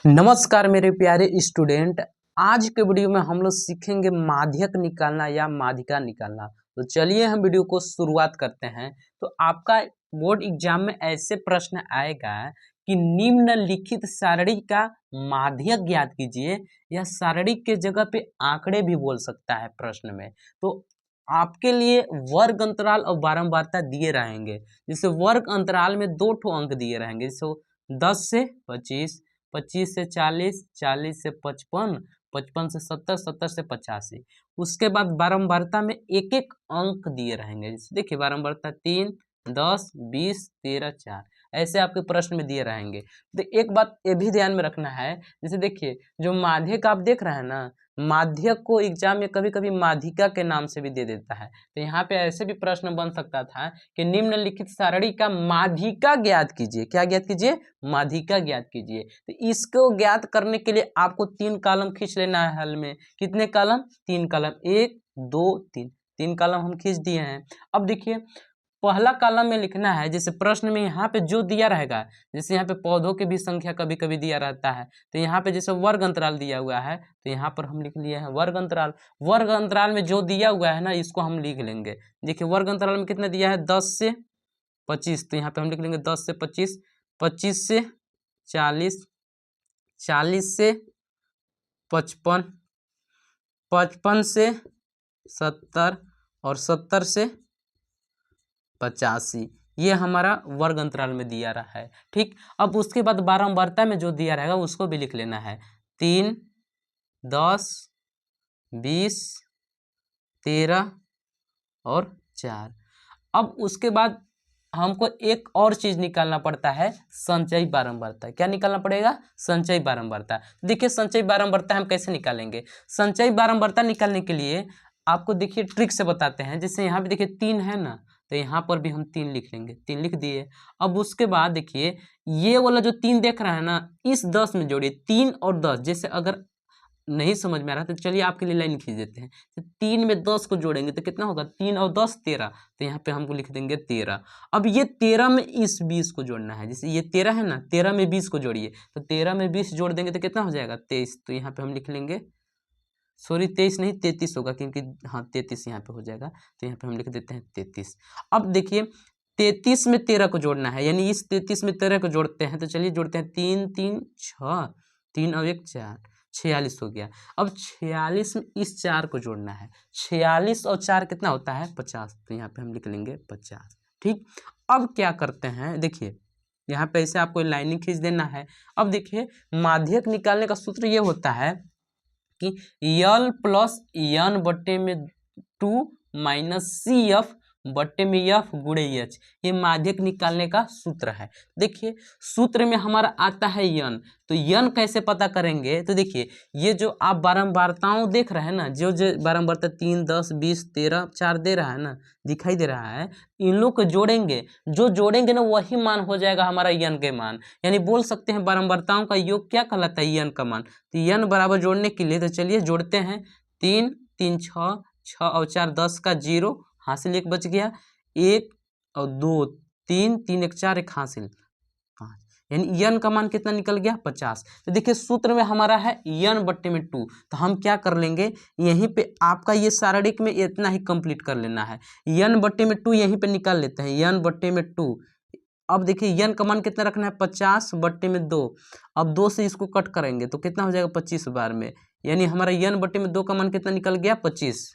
नमस्कार मेरे प्यारे स्टूडेंट। आज के वीडियो में हम लोग सीखेंगे माध्यक निकालना या माध्यिका निकालना। तो चलिए हम वीडियो को शुरुआत करते हैं। तो आपका बोर्ड एग्जाम में ऐसे प्रश्न आएगा कि निम्नलिखित सारणी का माध्यक ज्ञात कीजिए, या सारणी के जगह पे आंकड़े भी बोल सकता है प्रश्न में। तो आपके लिए वर्ग अंतराल और बारंबारता दिए रहेंगे। जैसे वर्ग अंतराल में 2 ठो अंक दिए रहेंगे, जैसे 10 से 25, 25 से 40, 40 से 55, 55 से 70, 70 से 85। उसके बाद बारंबारता में एक एक अंक दिए रहेंगे। जैसे देखिए बारंबारता 3, 10, 20, 13, 4, ऐसे आपके प्रश्न में दिए रहेंगे। तो एक बात ये भी ध्यान में रखना है, जैसे देखिए जो माध्यक आप देख रहे हैं ना, माध्यक को एग्जाम में कभी कभी माध्यिका के नाम से भी दे देता है। तो यहाँ पे ऐसे भी प्रश्न बन सकता था कि निम्नलिखित सारणी का माध्यिका ज्ञात कीजिए। क्या ज्ञात कीजिए? माध्यिका ज्ञात कीजिए। तो इसको ज्ञात करने के लिए आपको 3 कॉलम खींच लेना है। हल में कितने कॉलम? 3 कॉलम, 1 2 3, 3 कॉलम हम खींच दिए हैं। अब देखिए पहला कॉलम में लिखना है, जैसे प्रश्न में यहाँ पे जो दिया रहेगा, जैसे यहाँ पे पौधों की भी संख्या कभी कभी दिया रहता है, तो यहाँ पे जैसे वर्ग अंतराल दिया हुआ है तो यहाँ पर हम लिख लिए हैं वर्ग अंतराल। वर्ग अंतराल में जो दिया हुआ है ना, इसको हम लिख लेंगे। देखिए वर्ग अंतराल में कितना दिया है? 10 से 25, तो यहाँ पे हम लिख लेंगे 10 से 25, 25 से 40, 40 से 55, 55 से 70 और 70 से 85। ये हमारा वर्ग अंतराल में दिया रहा है। ठीक, अब उसके बाद बारंबारता में जो दिया रहेगा उसको भी लिख लेना है। 3, 10, 20, 13 और 4। अब उसके बाद हमको एक और चीज निकालना पड़ता है, संचयी बारंबारता। क्या निकालना पड़ेगा? संचयी बारंबारता। देखिए संचयी बारंबारता हम कैसे निकालेंगे। संचयी बारंबारता निकालने के लिए आपको देखिए ट्रिक से बताते हैं। जैसे यहाँ पे देखिए 3 है ना, तो यहाँ पर भी हम 3 लिख लेंगे। 3 लिख दिए। अब उसके बाद देखिए ये वाला जो 3 देख रहा है ना, इस 10 में जोड़िए 3 और 10। जैसे अगर नहीं समझ में आ रहा तो चलिए आपके लिए लाइन खींच देते हैं। तो 3 में 10 को जोड़ेंगे तो कितना होगा? 3 और 10 13। तो यहाँ पे हमको लिख देंगे 13। अब ये 13 में इस 20 को जोड़ना है। जैसे ये 13 है ना, 13 में 20 को जोड़िए, तो 13 में 20 जोड़ देंगे तो कितना हो जाएगा? 23। तो यहाँ पे हम लिख लेंगे, सॉरी 23 नहीं 33 होगा, क्योंकि हाँ 33 यहाँ पे हो जाएगा। तो यहाँ पे हम लिख देते हैं 33। अब देखिए 33 में 13 को जोड़ना है, यानी इस 33 में 13 को जोड़ते हैं। तो चलिए जोड़ते हैं, 3 3 6, 3 और 1 4, 46 हो गया। अब 46 में इस 4 को जोड़ना है। 46 और 4 कितना होता है? 50। तो यहाँ पे हम लिख लेंगे 50। ठीक, अब क्या करते हैं, देखिए यहाँ पे ऐसे आपको लाइनिंग खींच देना है। अब देखिए माध्यक निकालने का सूत्र ये होता है कि यल प्लस यन बट्टे में 2 माइनस सी एफ बट्टे में एफ गुणे एच, ये माध्यक निकालने का सूत्र है। देखिए सूत्र में हमारा आता है यन, तो यन कैसे पता करेंगे? तो देखिए ये जो आप बारंबारताओं देख रहे हैं ना, जो जो बारंबारता 3, 10, 20, 13, 4 दे रहा है ना, दिखाई दे रहा है, इन लोग को जोड़ेंगे। जो जोड़ेंगे ना वही मान हो जाएगा हमारा यन के मान। यानी बोल सकते हैं बारंबारताओं का योग क्या कहलाता है? यन का मान। तो यन बराबर जोड़ने के लिए तो चलिए जोड़ते हैं। 3 3 6, 6 और 4 10 का 0 हासिल, 1 बच गया। 1 और 2 3, 3 1 4, 1 हासिल 5, यानी यन का मान कितना निकल गया? 50। तो देखिए सूत्र में हमारा है यन बट्टे में 2। तो हम क्या कर लेंगे, यहीं पे आपका ये सारणिक में इतना ही कंप्लीट कर लेना है। यन बट्टे में 2 यहीं पे निकाल लेते हैं, यन बट्टे में 2। अब देखिए यन का मान कितना रखना है? 50 बट्टे में 2। अब 2 से इसको कट करेंगे तो कितना हो जाएगा? 25 बार में, यानी हमारा यन बट्टे में 2 का मान कितना निकल गया? 25।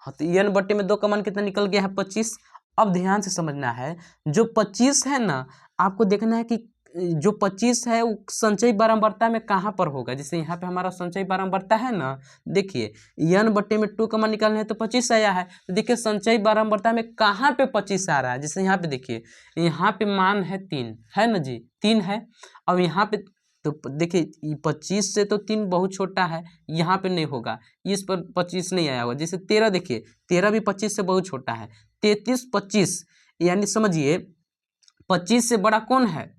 हाँ, तो यन बट्टे में 2 का मान कितना निकल गया है? 25। अब ध्यान से समझना है, जो 25 है ना, आपको देखना है कि जो 25 है वो संचयी बारंबारता में कहाँ पर होगा। जैसे यहाँ पे हमारा संचयी बारंबारता है ना, देखिए यन बट्टे में 2 का मान निकालना है तो 25 आया है। तो देखिए संचयी बारंबारता में कहाँ पे 25 आ रहा है। जैसे यहाँ पे देखिए, यहाँ पे मान है 3, है ना जी, 3 है। अब यहाँ पे तो देखिए 25 से तो 3 बहुत छोटा है, यहाँ पे नहीं होगा, इस पर 25 नहीं आया होगा। जैसे 13 देखिए, 13 भी 25 से बहुत छोटा है। 33 25, यानी समझिए 25 से बड़ा कौन है?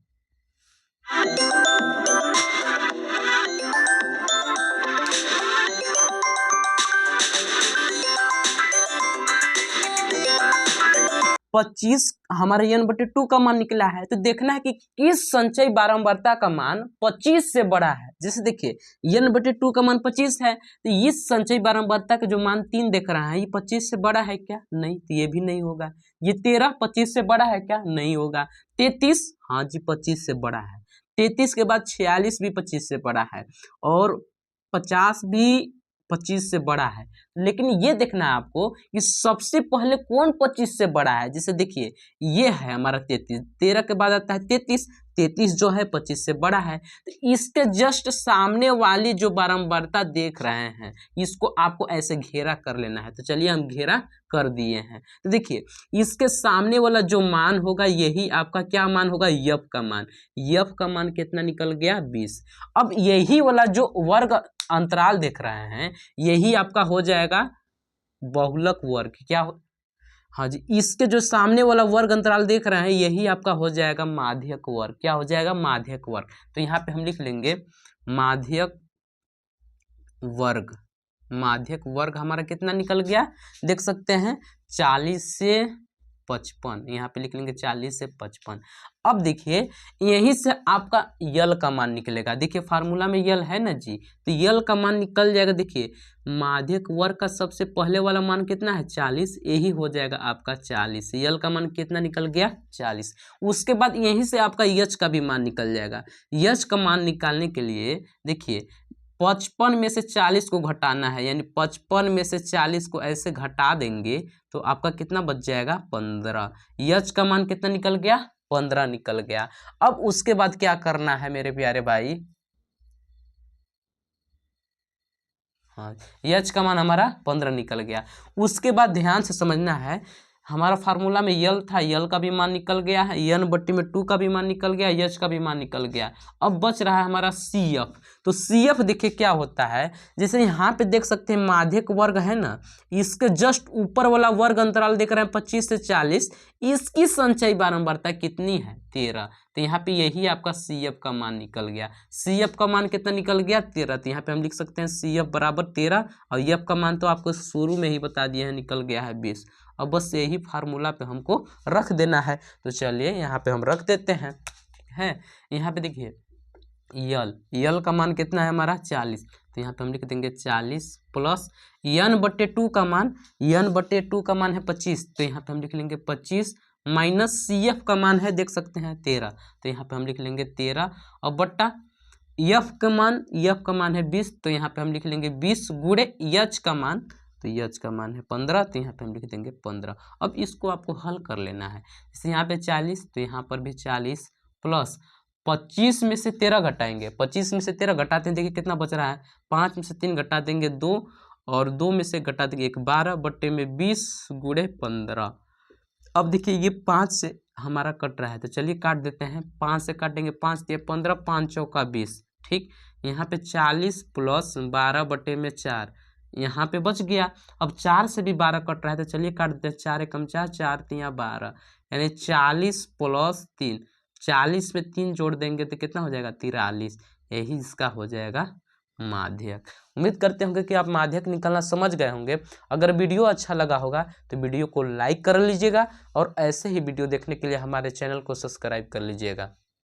25 हमारा n/2 का मान निकला है, तो देखना है कि किस संचयी बारंबारता का मान 25 से बड़ा है। जैसे देखिए n/2 का मान 25 है, तो इस संचयी बारंबारता का जो मान 3 देख रहा है, ये 25 से बड़ा है क्या? नहीं, तो ये भी नहीं होगा। ये 13 25 से बड़ा है क्या? नहीं होगा। 33, हाँ जी 25 से बड़ा है। 33 के बाद 46 भी 25 से बड़ा है, और 50 भी 25 से बड़ा है। लेकिन ये देखना है आपको कि सबसे पहले कौन 25 से बड़ा है। जैसे देखिए ये है हमारा 33, 13 के बाद आता है 33, 33 जो है 25 से बड़ा है। तो इसके जस्ट सामने वाली जो बारंबारता देख रहे हैं, इसको आपको ऐसे घेरा कर लेना है। तो चलिए हम घेरा कर दिए हैं। तो देखिए इसके सामने वाला जो मान होगा, यही आपका क्या मान होगा? यफ का मान। यफ का मान कितना निकल गया? 20। अब यही वाला जो वर्ग अंतराल देख रहे हैं, यही आपका हो जाएगा बहुलक वर्ग। क्या हो? हाँ जी, इसके जो सामने वाला वर्ग अंतराल देख रहे हैं, यही आपका हो जाएगा माध्यक वर्ग। क्या हो जाएगा? माध्यक वर्ग। तो यहाँ पे हम लिख लेंगे माध्यक वर्ग। माध्यक वर्ग हमारा कितना निकल गया? देख सकते हैं 40 से 55, यहाँ पे लिख लेंगे 40 से 55। अब देखिए यहीं से आपका यल का मान निकलेगा। देखिए फार्मूला में यल है ना जी, तो यल का मान निकल जाएगा। देखिए माध्यक वर्ग का सबसे पहले वाला मान कितना है? 40, यही हो जाएगा आपका 40। यल का मान कितना निकल गया? 40। उसके बाद यहीं से आपका यच का भी मान निकल जाएगा। यच का मान निकालने के लिए देखिए 55 में से 40 को घटाना है, यानी 55 में से 40 को ऐसे घटा देंगे तो आपका कितना बच जाएगा? 15। यच का मान कितना निकल गया? 15 निकल गया। अब उसके बाद क्या करना है मेरे प्यारे भाई? हाँ, यच का मान हमारा 15 निकल गया। उसके बाद ध्यान से समझना है, हमारा फार्मूला में यल था, यल का भी मान निकल गया है, n/2 का भी मान निकल गया, यच का भी मान निकल गया। अब बच रहा है हमारा CF। तो CF देखिए क्या होता है, जैसे यहाँ पे देख सकते हैं माध्यक वर्ग है ना, इसके जस्ट ऊपर वाला वर्ग अंतराल देख रहे हैं 25 से 40, इसकी संचयी बारंबारता कितनी है? 13। तो यहाँ पे यही आपका CF का मान निकल गया। CF का मान कितना निकल गया? 13। तो यहाँ पे हम लिख सकते हैं CF बराबर 13, और F का मान तो आपको शुरू में ही बता दिए हैं, निकल गया है 20। अब बस यही फार्मूला पे हमको रख देना है। तो चलिए यहाँ पे हम रख देते हैं। यहाँ पे देखिए यल का मान कितना है हमारा? 40। तो यहाँ पे हम लिख देंगे 40 प्लस n/2 का मान, n/2 का मान है 25, तो यहाँ पे हम लिख लेंगे 25 माइनस CF का मान है देख सकते हैं 13, तो यहाँ पे हम लिख लेंगे 13, और बट्टा F का मान है 20, तो यहाँ पे हम लिख लेंगे 20 गुणे यच का मान, तो यच का मान है 15, तो यहाँ पे हम लिख देंगे 15। अब इसको आपको हल कर लेना है। जैसे यहाँ पे 40, तो यहाँ पर भी 40 प्लस 25 में से 13 घटाएंगे, 25 में से 13 घटाते हैं, देखिए कितना बच रहा है? 5 में से 3 घटा देंगे 2, और 2 में से घटा देंगे 1, 12 बट्टे में 20 गुणे 15। अब देखिए ये 5 से हमारा कट रहा है, तो चलिए काट देते हैं। 5 से काटेंगे, 5 दिए 15, 5 चौका 20। ठीक, यहाँ पे 40 प्लस 12 बटे में 4, यहाँ पे बच गया। अब 4 से भी 12 कट रहा है, तो चलिए काट देते हैं। 4 एकम 4, 4 तिया 12, यानी 40 प्लस 3, 40 में 3 जोड़ देंगे तो कितना हो जाएगा? 43। यही इसका हो जाएगा माध्यक। उम्मीद करते होंगे कि आप माध्यक निकालना समझ गए होंगे। अगर वीडियो अच्छा लगा होगा तो वीडियो को लाइक कर लीजिएगा, और ऐसे ही वीडियो देखने के लिए हमारे चैनल को सब्सक्राइब कर लीजिएगा।